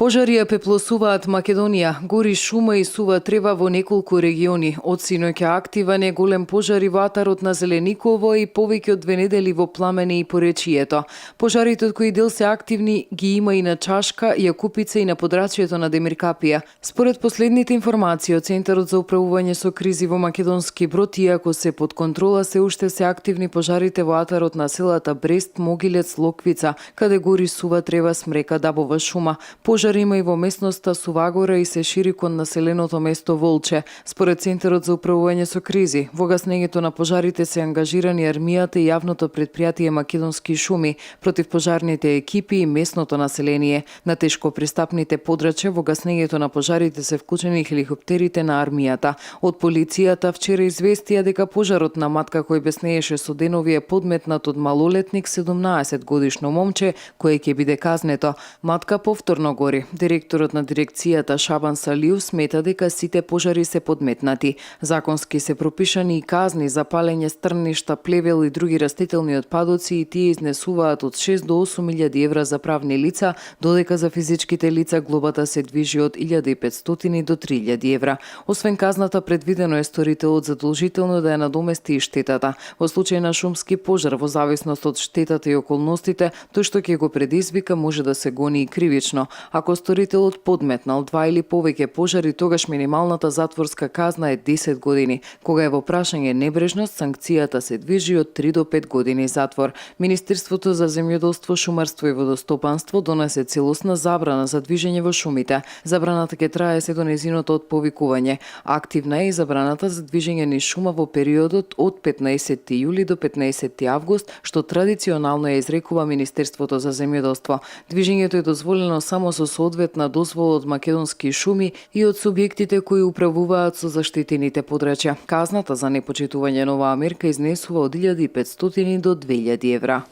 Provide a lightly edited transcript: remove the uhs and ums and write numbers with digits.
Пожари ја пеплосуваат Македонија, гори шума и сува трева во неколку региони. Од синоќ активен е голем пожар и во атарот на Зелениково и повеќе од 2 недели во пламени и поречието. Пожарите од кои дел се активни ги има и на Чашка, Јакупица и на подрачјето на Демиркапија. Според последните информации од Центарот за управување со кризи во Македонски Брод, иако се под контрола, се уште се активни пожарите во атарот на селата Брест, Могилец, Локвица, каде гори сува трева, смрека, дабова шума. Пожар има и во местноста Сувагора и се шири кон населеното место Волче. Според Центарот за управување со кризи, во гаснењето на пожарите се ангажирани армијата и јавното предпријатие Македонски шуми, противпожарните екипи и местното население. На тешко пристапните подрачја во гаснењето на пожарите се вклучени хеликоптерите на армијата. Од полицијата вчера известија дека пожарот на матка кој беснееше со денови е подметнат од малолетник 17 годишно момче кое ќе биде казнето. Матка повторно гори. Директорот на дирекцијата Шабан Салиев смета дека сите пожари се подметнати. Законски се пропишани и казни за палење стрништа, плевел и други растителни отпадоци и тие изнесуваат од 6 до 8.000 евра за правни лица, додека за физичките лица глобата се движи од 1.500 до 3.000 евра. Освен казната, предвидено е сторителот задолжително да ја надомести и штетата. Во случај на шумски пожар, во зависност од штетата и околностите, тој што ќе го предизвика може да се гони и кривично. Ако сторителот подметнал 2 или повеќе пожари, тогаш минималната затворска казна е 10 години. Кога е во прашање небрежност, санкцијата се движи од 3 до 5 години затвор. Министерството за земјоделство, шумарство и водостопанство донесе целосна забрана за движење во шумите. Забраната ќе трае се до незиното отповикување. Активна е и забраната за движење низ шума во периодот од 15 јули до 15 август, што традиционално ја изрекува Министерството за земјоделство. Движењето е дозволено само со соодветна дозвола од Македонски шуми и од субјектите кои управуваат со заштитените подрачја. Казната за непочитување на оваа мерка изнесува од 1.500 до 2.000 евра.